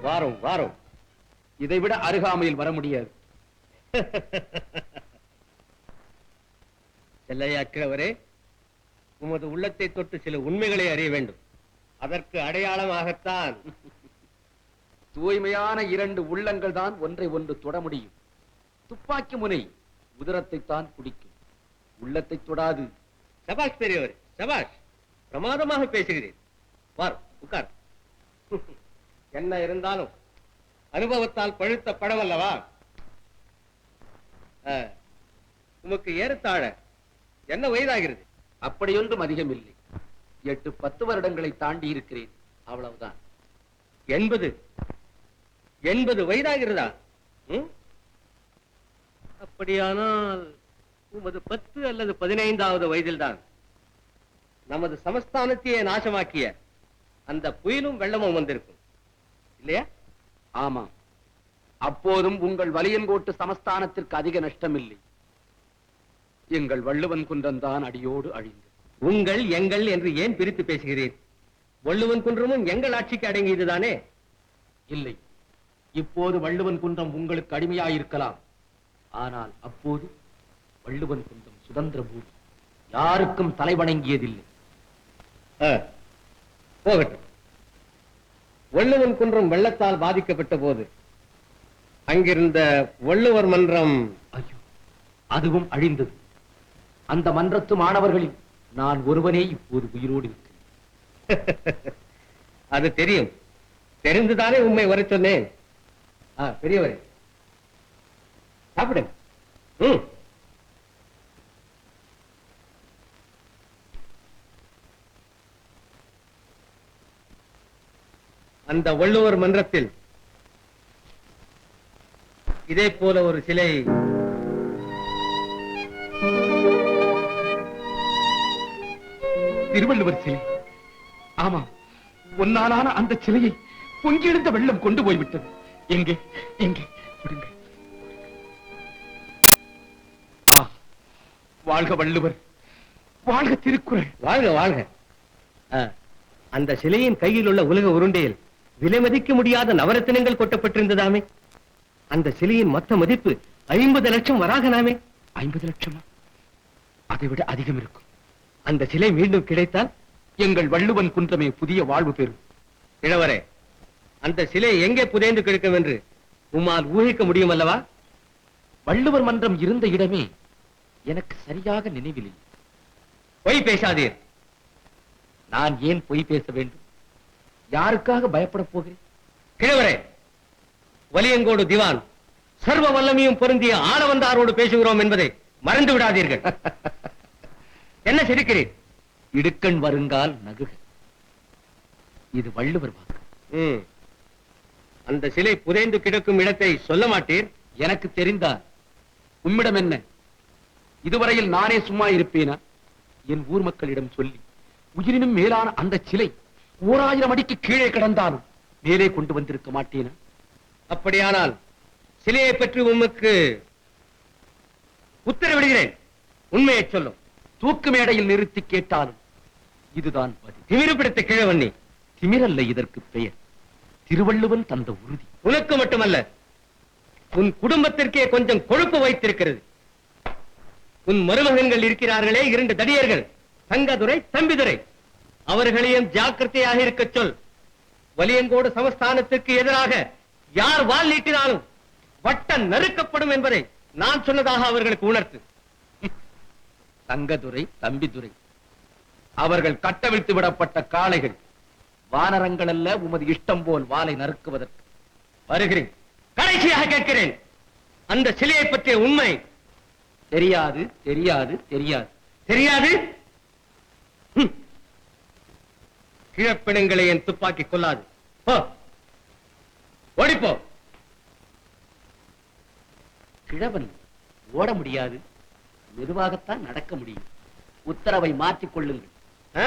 வாரம் வாரம் இதைவிட அருகாமையில் வர முடியாது. செல்லையாக்கிறவரே, உமது உள்ளத்தை தொட்டு சில உண்மைகளை அறிய வேண்டும். அதற்கு அடையாளமாகத்தான் தூய்மையான 2 உள்ளங்கள் தான் ஒன்றை ஒன்று தொட முடியும். துப்பாக்கி முனை உதரத்தை தான் குடிக்கும், உள்ளத்தை தொடாது. சபாஷ் பெரியவர், சபாஷ். பிரமாதமாக பேசுகிறேன். வார், உட்கார். என்ன இருந்தாலும் அனுபவத்தால் பழுத்த படம் அல்லவா? உமக்கு ஏறத்தாழ என்ன வயதாகிறது? அப்படியொன்றும் அதிகம் இல்லை. 8-10 வருடங்களை தாண்டி இருக்கிறேன், அவ்வளவுதான். 80 வயதாகிறதா? அப்படியானால் உமது 10 அல்லது 15வது வயதில்தான் நமது சமஸ்தானத்தையே நாசமாக்கிய அந்த புயலும் வெள்ளமும் வந்திருக்கும் இல்லையா? ஆமாம். அப்போதும் உங்கள் வலியன்கோட்டு சமஸ்தானத்திற்கு அதிக நஷ்டம் இல்லை. எங்கள் வள்ளுவன் குன்றம் தான் அடியோடு அழிந்தது. உங்கள் எங்கள் என்று ஏன் பிரித்து பேசுகிறீர்? வள்ளுவன் குன்றமும் எங்கள் ஆட்சிக்கு அடங்கியதுதானே? இல்லை, இப்போது வள்ளுவன் குன்றம் உங்களுக்கு அடிமையாயிருக்கலாம். ஆனால் அப்போது வள்ளுவன் குன்றம் சுதந்திர பூமி, யாருக்கும் தலைவணங்கியதில்லை. போகட்டும். வள்ளுவன் குன்றம் வெள்ளத்தால் பாதிக்கப்பட்ட போது அங்கிருந்த வள்ளுவர் மன்றம், ஐயோ, அதுவும் அழிந்தது. அந்த மன்றத்து மாணவர்களில் நான் ஒருவனே இப்போது உயிரோடு இருக்கிறேன். அது தெரியும். தெரிந்துதானே உண்மை வர சொன்னேன். பெரியவரே, சாப்பிடுங்க. அந்த வள்ளுவர் மன்றத்தில் இதே போல ஒரு சிலை திருவள்ளுவர் சிலை. ஆமாம், ஒன்னாலான அந்த சிலையை பொங்கியெழுந்த வெள்ளம் கொண்டு போய்விட்டது. எங்கே எங்கே? வாழ்க வள்ளுவர், வாழ்க திருக்குறள். வாழ்க வாழ்க. அந்த சிலையின் கையில் உள்ள உலக உருண்டையில் விலை மதிக்க முடியாத நவரத்தினங்கள் கொட்டப்பட்டிருந்ததாமே. அந்த சிலையின் மொத்த மதிப்பு 50 லட்சம் வராகனாமே. 50 லட்சமா? அதை விட அதிகம் இருக்கும். அந்த சிலை மீண்டும் கிடைத்தால் எங்கள் வள்ளுவன் குன்றமே புதிய வாழ்வு பெறும். இளவரே, அந்த சிலை எங்கே புதைந்து கிடக்கும் என்று உம்மால் ஊகிக்க முடியும் அல்லவா? வள்ளுவர் மன்றம் இருந்த இடமே எனக்கு சரியாக நினைவில் இல்லை. பொய் பேசாதீர். நான் ஏன் பொய் பேச வேண்டும்? யாருக்காக பயப்பட போகிறேன்? கிழவரே, வலியங்கோடு திவான் சர்வ வல்லமையும் பொருந்திய ஆளவந்தாரோடு பேசுகிறோம் என்பதை மறந்து விடாதீர்கள். என்ன சிரிக்கிறீர்? இடுக்கண் வருங்கால் நகுக. இது வள்ளுவர் வாக்கு. அந்த சிலை புதைந்து கிடக்கும் இடத்தை சொல்ல மாட்டீர்? எனக்கு தெரிந்தால் உம்மிடம் என்ன? இதுவரையில் நானே சும்மா இருப்பேனா? என் ஊர் மக்களிடம் சொல்லி உயிரினும் மேலான அந்த சிலை 1000 அடிக்கு கீழே கிடந்தாலும் மேலே கொண்டு வந்திருக்க மாட்டேனா? அப்படியானால் சிலையை பற்றி உமக்கு உத்தரவிடுகிறேன். உண்மையை சொல்லும். தூக்கு மேடையில் நிறுத்தி கேட்டாலும் இதுதான் பதில். திமிரு பிடித்த கிழவண்ணி. திமிரல்ல இதற்கு பெயர், திருவள்ளுவன் தந்த உறுதி. உனக்கு மட்டுமல்ல, உன் குடும்பத்திற்கே கொஞ்சம் கொழுப்பு வைத்திருக்கிறது. உன் மருமகன்கள் இருக்கிறார்களே, 2 தடியர்கள், தங்கதுரை, தம்பிதுரை, அவர்களையும் ஜாக்கிரதையாக இருக்க சொல். வலியங்கோடு சமஸ்தானத்திற்கு எதிராக யார் வால் நீட்டினாலும் வட்டம் நறுக்கப்படும் என்பதை நான் சொன்னதாக அவர்களுக்கு உணர்த்து. தங்கதுரை, தம்பிதுரை, அவர்கள் கட்டவிழ்த்து விடப்பட்ட காளைகள், வானரங்கள் அல்ல, உமது இஷ்டம் போல் வாளை நறுக்குவதற்கு. வருகிறேன். கடைசியாக கேட்கிறேன், அந்த சிலையை பற்றிய உண்மை தெரியாது, தெரியாது, தெரியாது. தெரியாது? கிழப்பிணங்களை என் துப்பாக்கி கொள்ளாது. போ, ஓடிப்போ. கிழவன் ஓட முடியாது, மெதுவாகத்தான் நடக்க முடியும். உத்தரவை மாற்றிக் கொள்ளுங்கள். ஆ?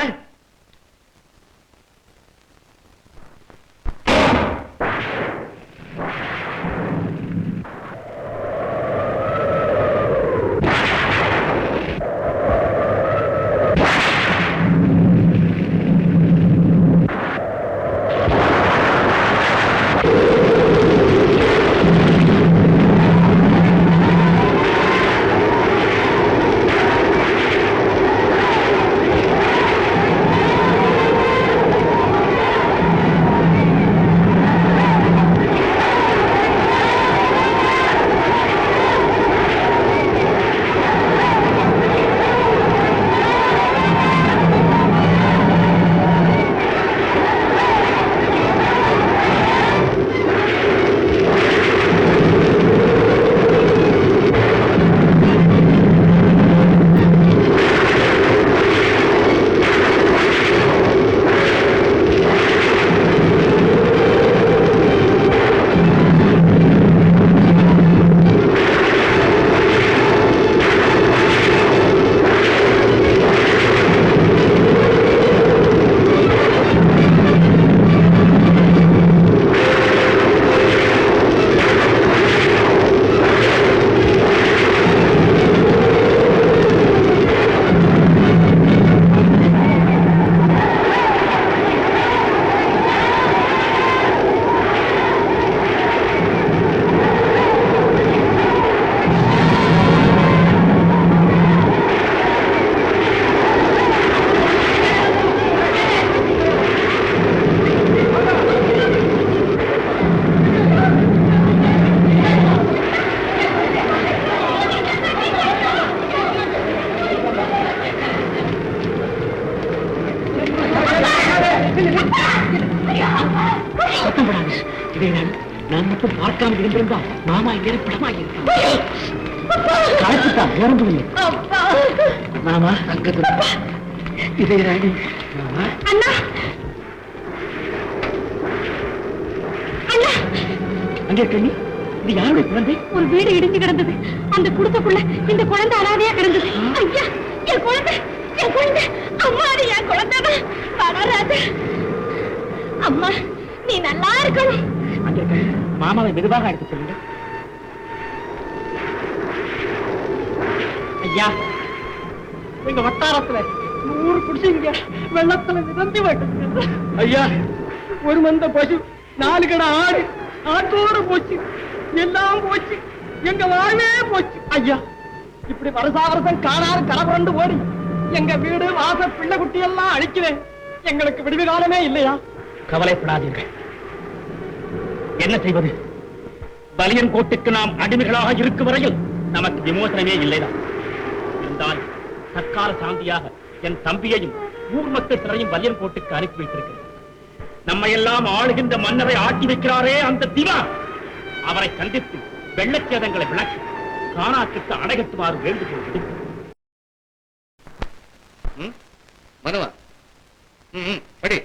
நான் மட்டும் பார்க்காமல் இருந்திருந்தா மாமா இங்கே படமாயிருக்கான். இறங்குவில்லை மாமா. இதை ராணி அங்கே கண்ணி, இது யாருடைய குழந்தை? ஒரு வீடு இடிஞ்சு கிடந்தது, அந்த குடும்பக்குள்ள இந்த குழந்தை அனாதையா கிடந்தது. ஐயா, என் குழந்தை, என் குழந்தை, அம்மா, அது என் குழந்தை வராது. அம்மா, நீ நல்லா இருக்கணும். அங்கே கண்ணி, மாமாவை மெதுவாக எடுத்து சொல்லுங்க. ஐயா, எங்க வட்டாரத்துல 100 குடிசைங்க வெள்ளத்துல மிதந்து விட்டு. ஐயா, ஒரு மந்த பசு, 4 கடை ஆடு, ஆட்டோட போச்சு, எல்லாம் போச்சு, எங்க வாழ்வே போச்சு. ஐயா, இப்படி வருஷாவரசம் காணாறு கரபுரண்டு ஓடி எங்க வீடு வாச பிள்ளை குட்டி எல்லாம் அழிக்கிறேன். எங்களுக்கு விடுவி காலமே இல்லையா? கவலைப்படாதீர்கள். என்ன செய்வது? பலியன் கோட்டுக்கு நாம் அடிமைகளாக இருக்கும் வரையில் நமக்கு விமோசனமே இல்லைதான். இருந்தால் தற்கால சாந்தியாக என் தம்பியையும் ஊர் மக்கள் சிலரையும் பலியன் கோட்டுக்கு அனுப்பி வைத்திருக்கிறேன். நம்மை எல்லாம் ஆளுகின்ற மன்னரை ஆட்டி வைக்கிறாரே அந்த திவா, அவரை சந்தித்து வெள்ளச்சேதங்களை விளக்கி காணாத்துக்கு அடைகட்டுமாறு வேண்டுகோள் விடுக்கிறேன். மனவா, படி.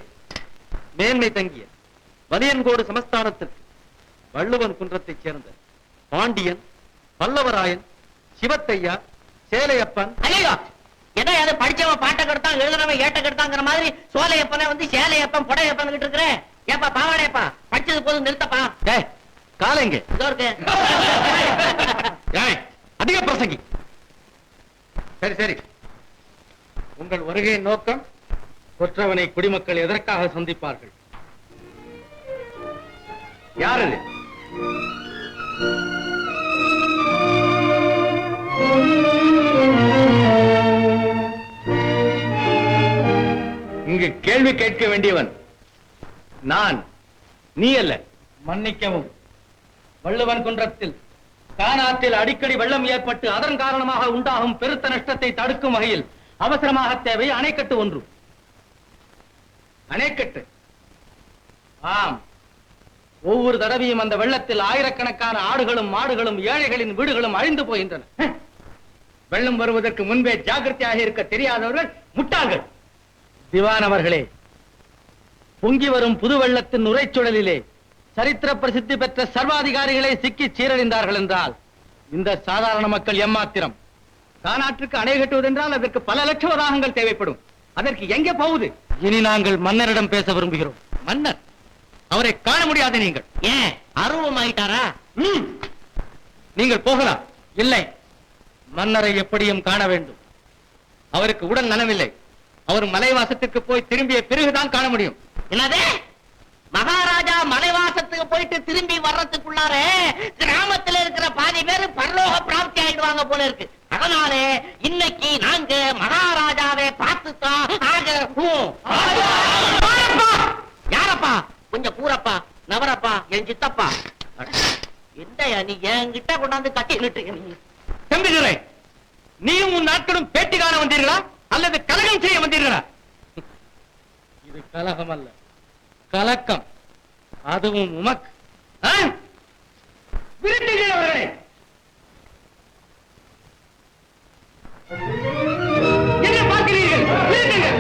மேன்மை தங்கிய வலியன்கோடு சமஸ்தானத்திற்கு வள்ளுவன் குன்றத்தைச் சேர்ந்த பாண்டியன், பல்லவராயன், சிவத்தையா, சேலையப்பன். ஐயோ, ஏதோ ஏதோ படிச்சவன் பாட்டை கெடுத்தான், எழுதுனவன் ஏட்ட கெடுத்தாங்கிற மாதிரி சோலையப்பனை வந்து சேலையப்பன் புடையப்பன் கிட்டு இருக்கிறேன். ஏப்பா பாவாடையப்பா, படிச்சது போதும் நிறுத்தப்பா. காலைங்க இதோ இருக்கு. அதிக பிரசங்கி. சரி சரி, உங்கள் வருகையின் நோக்கம், கொற்றவனை குடிமக்கள் எதற்காக சந்திப்பார்கள்? யார் அது? இங்கு கேள்வி கேட்க வேண்டியவன் நான், நீ அல்ல. மன்னிக்கவும், வள்ளுவன் குன்றத்தில் கானாற்றில் அடிக்கடி வெள்ளம் ஏற்பட்டு அதன் காரணமாக உண்டாகும் பெருத்த நஷ்டத்தை தடுக்கும் வகையில் அவசரமாக தேவை அணைக்கட்டு ஒன்று. அணைக்கட்டு? ஆம். ஒவ்வொரு தடவையும் அந்த வெள்ளத்தில் ஆயிரக்கணக்கான ஆடுகளும் மாடுகளும் ஏழைகளின் வீடுகளும் அழிந்து போகின்றன. வெள்ளம் வருவதற்கு முன்பே ஜாக்கிரதையாக இருக்க தெரியாதவர்கள் முட்டாள்கள். திவான் அவர்களே, பொங்கி வரும் புது வெள்ளத்தின் நுரைச்சுழலிலே சரித்திர பிரசித்தி பெற்ற சர்வாதிகாரிகளை சிக்கி சீரழிந்தார்கள் என்றால் இந்த சாதாரண மக்கள் எம்மாத்திரம்? கானாற்றுக்கு அணை கட்டுவதென்றால் அதற்கு பல லட்ச வராகங்கள் தேவைப்படும். அதற்கு எங்கே போவது? இனி நாங்கள் மன்னரிடம் பேச விரும்புகிறோம். மன்னர்? அவரை காண முடியாது. நீங்கள் ஏன் அருவமாயிட்டாரா? நீங்கள் போகலாம். இல்லை, மன்னரை எப்படியும் காண வேண்டும். அவருக்கு உடல் நலமில்லை. அவர் மலைவாசத்திற்கு போய் திரும்பிய பிறகுதான் காண முடியும். என்னது? மகாராஜா மலைவாசத்துக்கு போயிட்டு திரும்பி வர்றதுக்குள்ளாரே கிராமத்துல இருக்கிற பாதி பேரு பரலோக பிராப்தி ஆயிடுவாங்க போல இருக்கு. அதனாலே இன்னைக்கு நாங்க மகாராஜாவை பார்த்துத்தான் யாரப்பா? கொஞ்சம் கூறப்பா, நவரப்பா, என் சித்தப்பா. என்னையா நீ என்கிட்ட கொண்டாந்து கட்டி நிட்டு? தம்பிகளே, நீயும் உன் நாட்களும் பேட்டி காண வந்தீர்களா அல்லது கலகம் செய்ய வந்தீர்களா? இது கலகம் அல்ல, கலக்கம். அதுவும் உமக்கு. விரட்டுங்கள் அவர்களை. என்ன பார்க்கிறீர்கள்? விரட்டுங்கள்.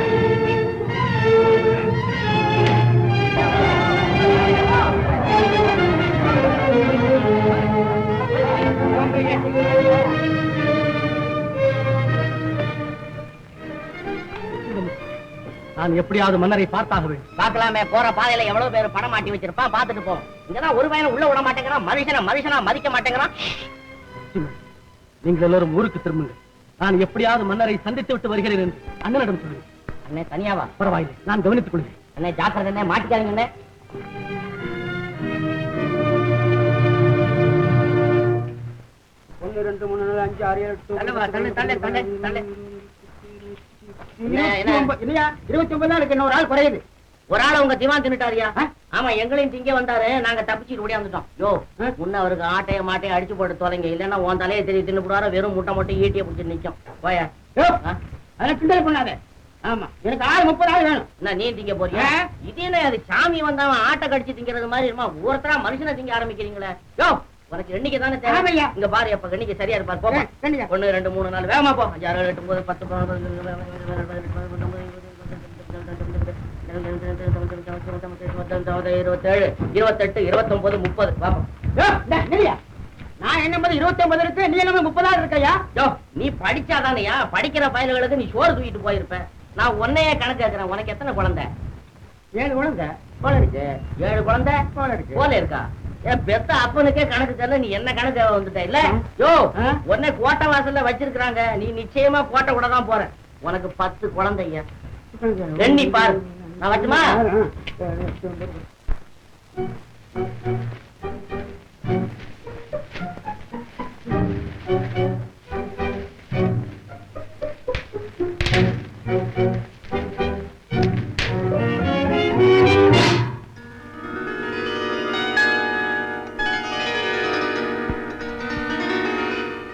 நான் எப்படியாவது மன்னரை பார்த்தாக வேண்டும். பார்க்கலாமே, போற பாதையில எவ்வளவு பேர் படம் மாட்டி வச்சிருப்பான், பார்த்துட்டு போ. இங்கதான் ஒரு பையனை உள்ள விட மாட்டேங்கிறான், மனுஷனா மதிக்க மாட்டேங்கிறான். நீங்கள் எல்லோரும் ஊருக்கு திரும்புங்கள். நான் எப்படியாவது மன்னரை சந்தித்து விட்டு வருகிறேன் என்று அண்ணனிடம் சொல்லுங்கள். அண்ணே தனியாவா? பரவாயில்லை, நான் கவனித்துக் கொள்கிறேன். அண்ணே ஜாக்கிரதை, மாட்டிக்காதீங்க அண்ணே. ஒன்று, 2, 3, 4, 5, 6, 7, 29 இருக்கு. இன்னொரு ஆள் குறையுது. ஒரு ஆள் உங்க திவான் தின்னுட்டாரியா? ஆமா, எங்களையும் திங்க வந்தாரு. நாங்க தப்பிச்சுட்டு ஓடியாந்துட்டோம். யோ, முன்ன அவருக்கு ஆட்டைய மாட்டைய அடிச்சு போட்டு தொலைங்க, இல்லன்னா உன் தலையை தெரிய தின்னு போடுவார. வெறும் முட்டை மட்டும் ஈட்டியை பிடிச்சி நிக்கும். போயா அதை கிண்டல் பண்ணாத. ஆமா, எனக்கு 30 ஆள் வேணும். என்ன நீ திங்க போறியா? இது என்ன, அது சாமி வந்தவன் ஆட்டை கடிச்சு திங்கிறது மாதிரி இருமா. ஒருத்தரா மனுஷனை திங்க ஆரம்பிக்கிறீங்களே. யோ, உனக்கு எண்ணிக்கை தானே தேவை. இங்க பாரு, அப்ப எண்ணிக்கை சரியா இருப்பாரு. போப்பா. 1, 2, 3, 4 வேகமா போ. 5, 6, 7, 8, 9, 10, 11, 27, 28, 29, 30. நான் என்ன 29 இருக்கு, நீ என்ன 30 இருக்கையா? நீ படிச்சாதானையா? படிக்கிற பயல்களுக்கு நீ சோறு தூக்கிட்டு போயிருப்ப. நான் உன்னையே கணக்கு கேட்கிறேன். உனக்கு எத்தனை குழந்தை? 7 குழந்தை போல இருக்கு. 7 குழந்தை போல இருக்கா? என் பெத்த அப்பனுக்கே கணக்கு தெரியல, நீ என்ன கணக்கு வந்துட்ட? இல்ல யோ, உன்னை கோட்டை வாசல்ல வச்சிருக்காங்க. நீ நிச்சயமா கோட்டை கூட தான் போற. உனக்கு 10 குழந்தைங்க. எண்ணி பாரு. நான் வச்சுமா?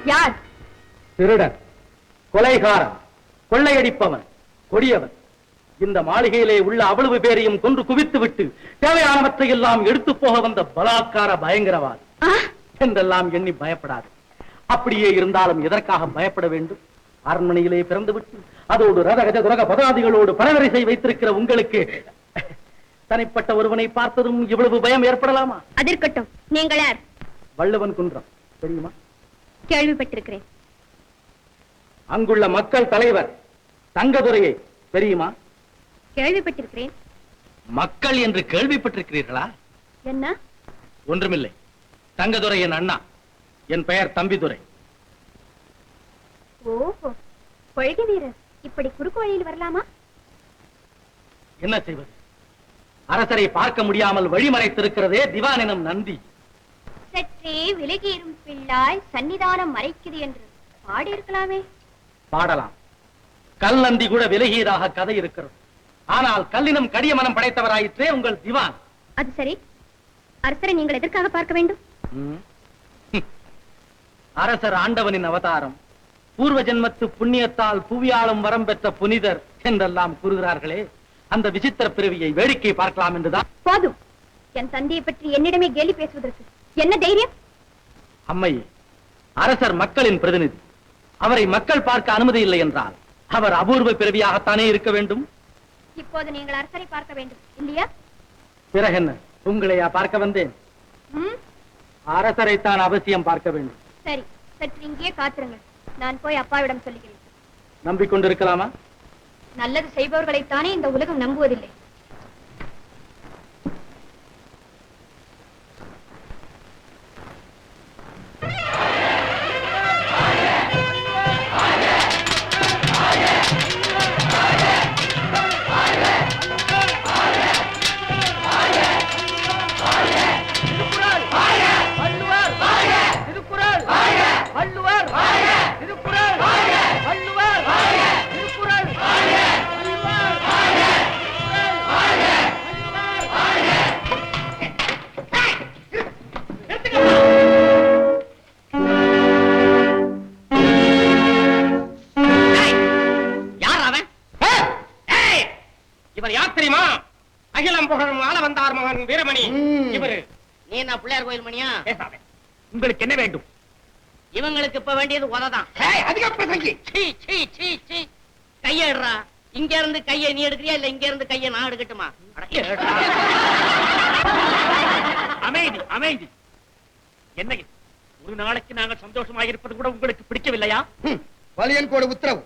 யார்? திருடன், கொலைகாரன், கொள்ளையடிப்பவன், கொடியவன். இந்த மாளிகையிலே உள்ள அவ்வளவு பேரையும் கொன்று குவித்து விட்டு தேவையானவற்றை எல்லாம் எடுத்து போக வந்த பலாத்கார பயங்கரவாதி என்றெல்லாம் எண்ணி பயப்படாது. அப்படியே இருந்தாலும் எதற்காக பயப்பட வேண்டும்? அரண்மனையிலே பிறந்து விட்டு அதோடு ரதகஜ துரக பதாதிகளோடு பரவரிசை வைத்திருக்கிற உங்களுக்கு தனிப்பட்ட ஒருவனை பார்த்ததும் இவ்வளவு பயம் ஏற்படலாமா? அதிர்கட்டும். நீங்கள் யார்? வள்ளுவன் குன்றம் தெரியுமா? கேள்விப்பட்டிருக்கிறேன். அங்குள்ள மக்கள் தலைவர் தங்கதுரையை தெரியுமா? கேள்விப்பட்டிருக்கிறேன். மக்கள் என்று கேள்விப்பட்டிருக்கிறீர்களா? என்ன? ஒன்றுமில்லை. தங்கதுரை என் அண்ணா. என் பெயர் தம்பிதுரை. ஓஹோ, கொள்கை வீரர். இப்படி குறுக்கு வழியில் வரலாமா? என்ன செய்வது? அரசரை பார்க்க முடியாமல் வழிமறைத்திருக்கிறதே திவான் எனும் நந்தி. சற்றே விலகியும் பிள்ளாய் சன்னிதானம் மறைக்குது என்று பாடியிருக்கலாமே. பாடலாம். கல் நந்தி கூட விலகியதாக கதை இருக்கிறது. ஆனால் கல்லினம் கடிய மனம் படைத்தவராயிற்றே உங்கள் திவான். அது சரி, அரசரை நீங்கள் எதற்காக பார்க்க வேண்டும்? அரசர் ஆண்டவனின் அவதாரம், பூர்வ ஜென்மத்து புண்ணியத்தால் புவியாளும் வரம் பெற்ற புனிதர் என்றெல்லாம் கூறுகிறார்களே, அந்த விசித்திர பிறவியை வேடிக்கை பார்க்கலாம் என்றுதான். போதும். என் தந்தையை பற்றி என்னிடமே கேலி பேசுவதற்கு என்ன தைரியம்? அம்மை, அரசர் மக்களின் பிரதிநிதி. அவரை மக்கள் பார்க்க அனுமதி இல்லை என்றால் அவர் அபூர்வ பிறவியாகத்தானே இருக்க வேண்டும். இப்போது நீங்கள் அரசரை பார்க்க வேண்டும் இல்லையா? பிறகு என்ன, உங்களையா பார்க்க வந்தேன்? அரசரைத்தான் அவசியம் பார்க்க வேண்டும். சரி, சற்று இங்கே காத்திருங்கள். நான் போய் அப்பாவிடம் சொல்லுகிறேன். நம்பிக்கொண்டிருக்கலாமா? நல்லது செய்பவர்களைத்தானே இந்த உலகம் நம்புவதில்லை. உங்களுக்கு என்ன வேண்டும்? இவங்களுக்கு இப்ப வேண்டியது உததான். கையடுறா. இங்க இருந்து கையை நீ எடுக்கிறியா இல்ல இங்க இருந்து கையை நான் எடுக்கட்டுமா? அமைதி, அமைதி. என்ன ஒரு நாளைக்கு நாங்கள் சந்தோஷமாக இருப்பது கூட உங்களுக்கு பிடிக்கவில்லையா? வலியன் கோடு உத்தரவு.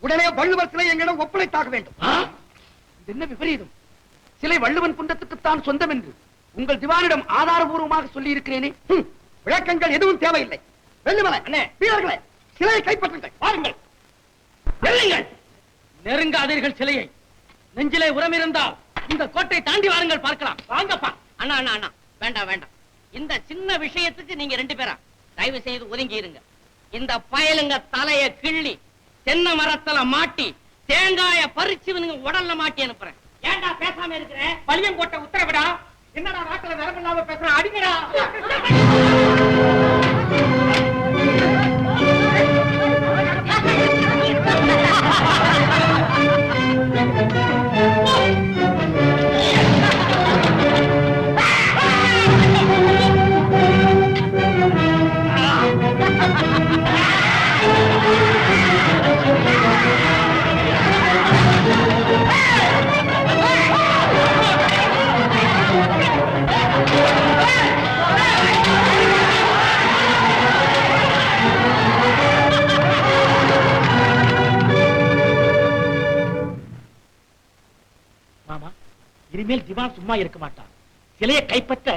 உடனே வள்ளுவர் சிலை எங்களிடம் ஒப்படைத்தாக வேண்டும். என்ன விபரீதம்! சிலை வள்ளுவன் குண்டத்துக்குத்தான் சொந்தம் என்று உங்கள் திவானிடம் ஆதாரபூர்வமாக சொல்லி இருக்கிறேனே. விளக்கங்கள் எதுவும் தேவையில்லை. வெள்ளுமலை வீரர்களே, சிலையை கைப்பற்றுங்கள். வாருங்கள், வெல்லுங்கள். நெருங்காதீர்கள் சிலையை. நெஞ்சிலே உரம் இருந்தால் இந்த கோட்டை தாண்டி வாருங்கள், பார்க்கலாம். வாங்கப்பா. அண்ணா அண்ணா அண்ணா, வேண்டாம் வேண்டாம். இந்த சின்ன விஷயத்துக்கு நீங்க 2 பேரா தயவு செய்து ஒதுங்கி இருங்க. இந்த பயலுங்க தலைய கிள்ளி தென்னை மரத்துல மாட்டி தேங்காய பறிச்சு உடல்ல மாட்டி அனுப்புறேன். ஏண்டா பேசாம இருக்கிறேன்? பழியங்கோட்டை உத்தரவிடா. என்னடா நாட்டில் நிரம்பில்லாம பேசுற? அடிங்கடா. இனிமேல் திவான் சும்மா இருக்க மாட்டான். சிலையை கைப்பற்ற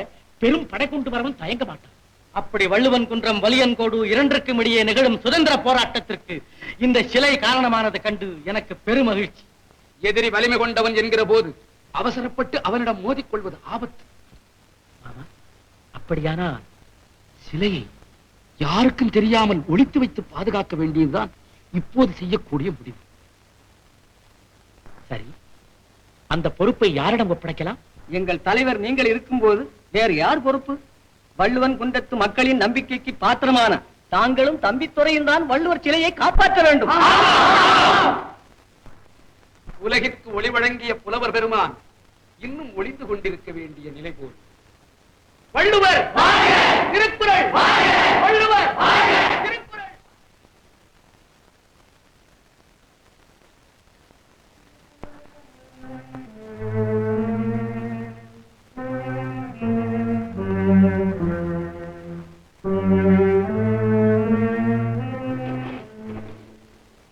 பெரும் படை கொண்டு வரவும் தயங்க மாட்டான். அப்படி வள்ளுவன் குன்றம் வலியன் கோடு இரண்டிற்கும் இடையே நிகழும் சுதந்திர போராட்டத்திற்கு இந்த சிலை காரணமானது கண்டு எனக்கு பெரும் மகிழ்ச்சி. எதிரி வலிமை கொண்டவன் என்கிற போது அவசரப்பட்டு அவனிடம் மோதிக்கொள்வது ஆபத்து. அப்படியானா சிலையை யாருக்கும் தெரியாமல் ஒளித்து வைத்து பாதுகாக்க வேண்டியதுதான் இப்போது செய்யக்கூடிய முடிவு. சரி, அந்த பொறுப்பை யாரிடம் ஒப்படைக்கலாம்? எங்கள் தலைவர் நீங்கள் இருக்கும்போது வேறு யார் பொறுப்பு? வள்ளுவன் குன்றத்து மக்களின் நம்பிக்கைக்கு பாத்திரமான தாங்களும் தம்பித்துறையும் தான் வள்ளுவர் சிலையை காப்பாற்ற வேண்டும். உலகிற்கு ஒளி வழங்கிய புலவர் பெருமான் இன்னும் ஒளிந்து கொண்டிருக்க வேண்டிய நிலை போல். வள்ளுவர் திருக்குறள், வள்ளுவர் திருக்குறள்.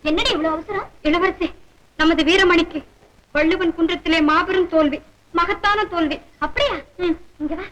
என்னடி இவ்வளவு அவசரம்? இளவரசி, நமது வீரமணிக்கு வள்ளுவன் குன்றத்திலே மாபெரும் தோல்வி, மகத்தான தோல்வி. அப்படியா? இங்க வா.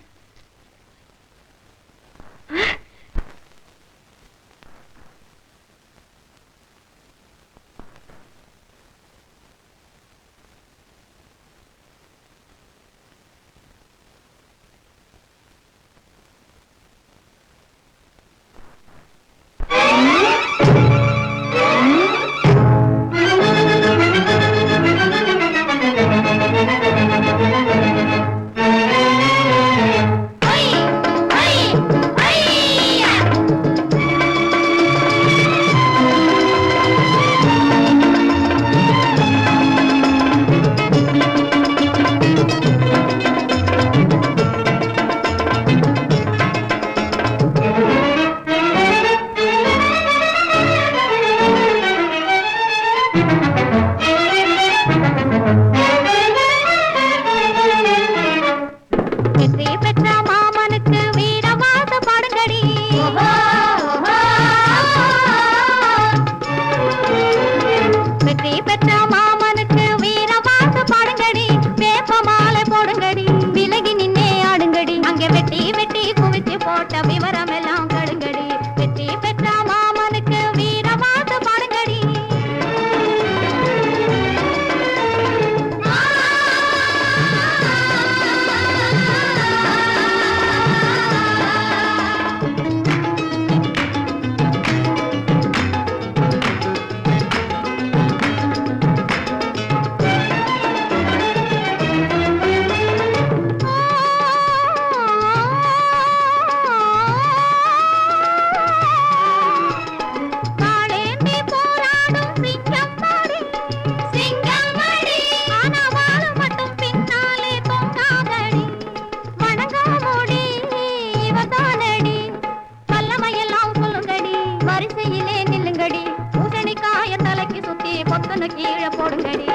பொசுன்னு கீழே போடுங்கடி.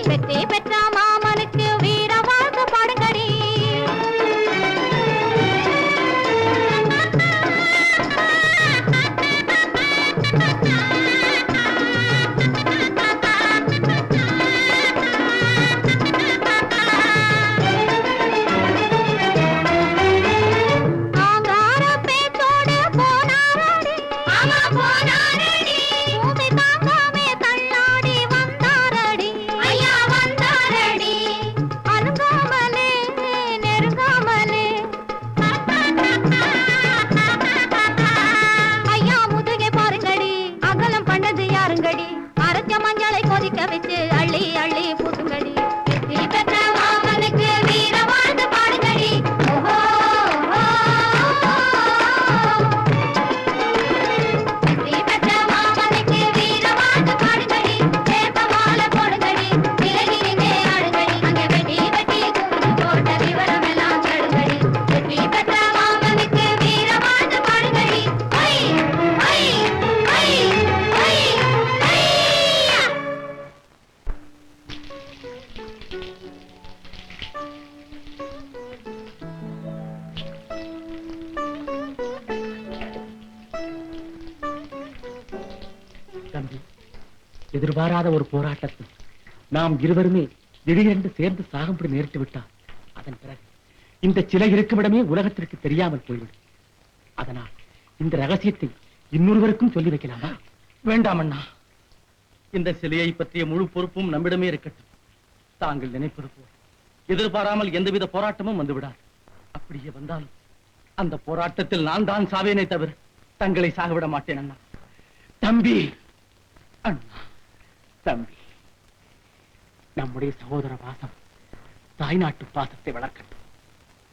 வெற்றி பெற்ற மாமனுக்கு வீர வாழ்த்து பாடுங்கடி. தம்பி, எதிர்பாராத ஒரு போராட்டத்தில் நாம் இருவருமே திடீரென்று சேர்ந்து சாகும்படி நேரிட்டு விட்டார். அதன் பிறகு இந்த சிலை இருக்குமிடமே உலகத்திற்கு தெரியாமல் போய்விடும். அதனால் இந்த ரகசியத்தை இன்னொருவருக்கும் சொல்லி வைக்கலாமா? வேண்டாம் அண்ணா. இந்த சிலையை பற்றிய முழு பொறுப்பும் நம்மிடமே இருக்கட்டும். தாங்கள் நினைப்பது போல் எதிர்பாராமல் எந்தவித போராட்டமும் வந்துவிடாது. அப்படியே வந்தாலும் அந்த போராட்டத்தில் நான் தான் சாவேனே தவிர தங்களை சாகவிட மாட்டேன் அண்ணா. தம்பி, அண்ணா, தம்பி, நம்முடைய சகோதர பாசம் தாய்நாட்டு பாசத்தை வளர்க்கட்டும்.